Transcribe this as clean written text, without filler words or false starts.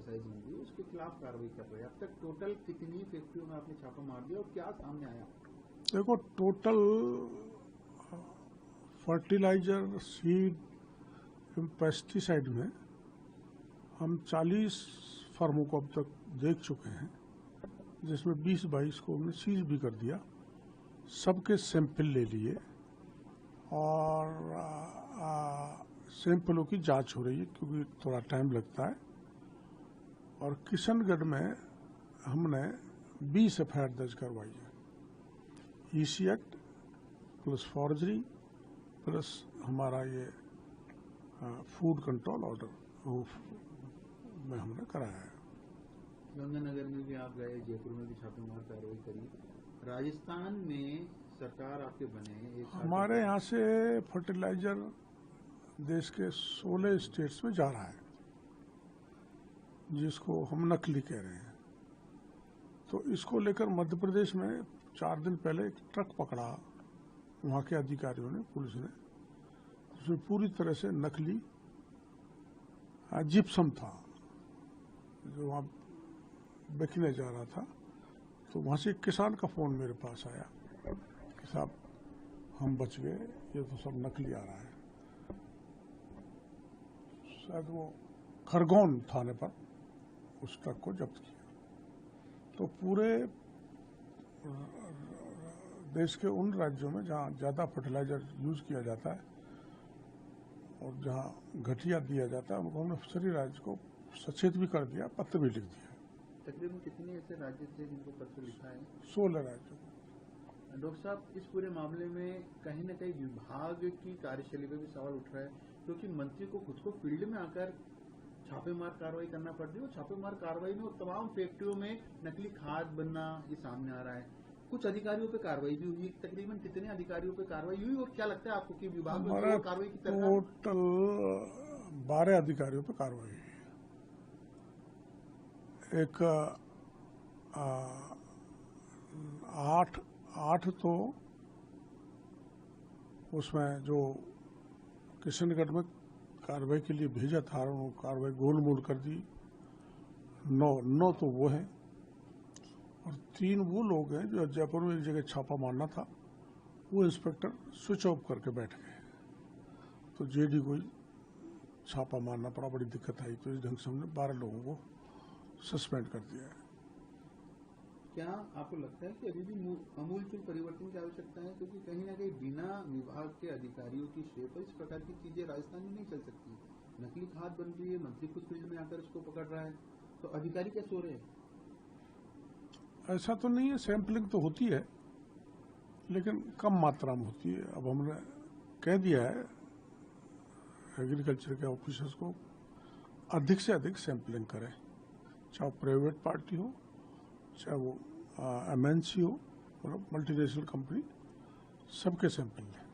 Exercise होंगी उसके खिलाफ कार्रवाई कर रहे हैं। अब तक टोटल कितनी फैक्ट्रियों में आपने छापा मार दिया और क्या सामने आया? देखो, टोटल फर्टिलाइजर, सीड, पेस्टिसाइड में हम 40 फर्मों को अब तक देख चुके हैं, जिसमें 20-22 को हमने सीज भी कर दिया। सबके सैंपल ले लिए और सैंपलों की जांच हो रही है, क्योंकि थोड़ा टाइम लगता है। और किशनगढ़ में हमने 20 एफआईआर दर्ज करवाई है। EC act plus forgery plus हमारा ये फूड कंट्रोल ऑर्डर में हमने कराया है। गंगानगर में भी आप गए, जयपुर में भी छापेमार कार्रवाई करी, राजस्थान में सरकार आपके बने हमारे यहाँ से फर्टिलाइजर देश के 16 स्टेट्स में जा रहा है, जिसको हम नकली कह रहे हैं। तो इसको लेकर मध्य प्रदेश में 4 दिन पहले एक ट्रक पकड़ा वहाँ के अधिकारियों ने, पुलिस ने, उसमें पूरी तरह से नकली जिप्सम था जो वहाँ बेचने जा रहा था। तो वहाँ से एक किसान का फोन मेरे पास आया कि साहब हम बच गए, ये तो सब नकली आ रहा है। शायद वो खरगोन थाने पर उस ट्रक को जब्त किया। तो पूरे देश के उन राज्यों में जहाँ ज़्यादा फर्टिलाइजर यूज किया जाता है और जहाँ घटिया दिया जाता है, उनको हमने सभी राज्य को सचेत भी कर दिया, पत्र भी लिख दिया। तकरीबन कितने ऐसे राज्य थे जिनको पत्र लिखा है? 16 राज्यों। डॉक्टर साहब, इस पूरे मामले में कहीं न कहीं विभाग की कार्यशैली पर भी सवाल उठ रहा है, क्योंकि मंत्री को खुद को फील्ड में आकर छापेमार कार्रवाई करना पड़ती है और छापेमार कार्रवाई में तमाम फैक्ट्रियों में नकली खाद बनना ये सामने आ रहा है। कुछ अधिकारियों पे कार्रवाई भी हुई, तकरीबन कितने अधिकारियों पे कार्रवाई हुई और क्या लगता है आपको कि विभाग में कार्रवाई की तरह? टोटल 12 अधिकारियों पे कार्रवाई हुई। एक 8 तो उसमें जो किशनगढ़ में कार्रवाई के लिए भेजा था, उन्होंने कार्रवाई गोलमोल कर दी। 9 तो वो हैं और 3 वो लोग हैं जो जयपुर में एक जगह छापा मारना था, वो इंस्पेक्टर स्विच ऑफ करके बैठ गए। तो जेडी को छापा मारना पड़ा, बड़ी दिक्कत आई। तो इस ढंग से हमने 12 लोगों को सस्पेंड कर दिया है। क्या आपको लगता है कि अभी भी आमूलचूल परिवर्तन की आवश्यकता है? क्योंकि कहीं ना कहीं बिना विभाग के अधिकारियों की शेप पर इस प्रकार की चीजें राजस्थान में नहीं चल सकती। नकली खाद बन रही है, मंत्री खुद फील्ड में आकर उसको पकड़ रहा है, तो अधिकारी क्या सो रहे हैं? ऐसा तो नहीं है, सैंपलिंग तो होती है लेकिन कम मात्रा में होती है। अब हमने कह दिया है एग्रीकल्चर के ऑफिसर्स को अधिक से अधिक सैंपलिंग करें, चाहे प्राइवेट पार्टी हो, चाहे वो MNC हो, मतलब मल्टीनेशनल कंपनी, सबके सैंपल लें।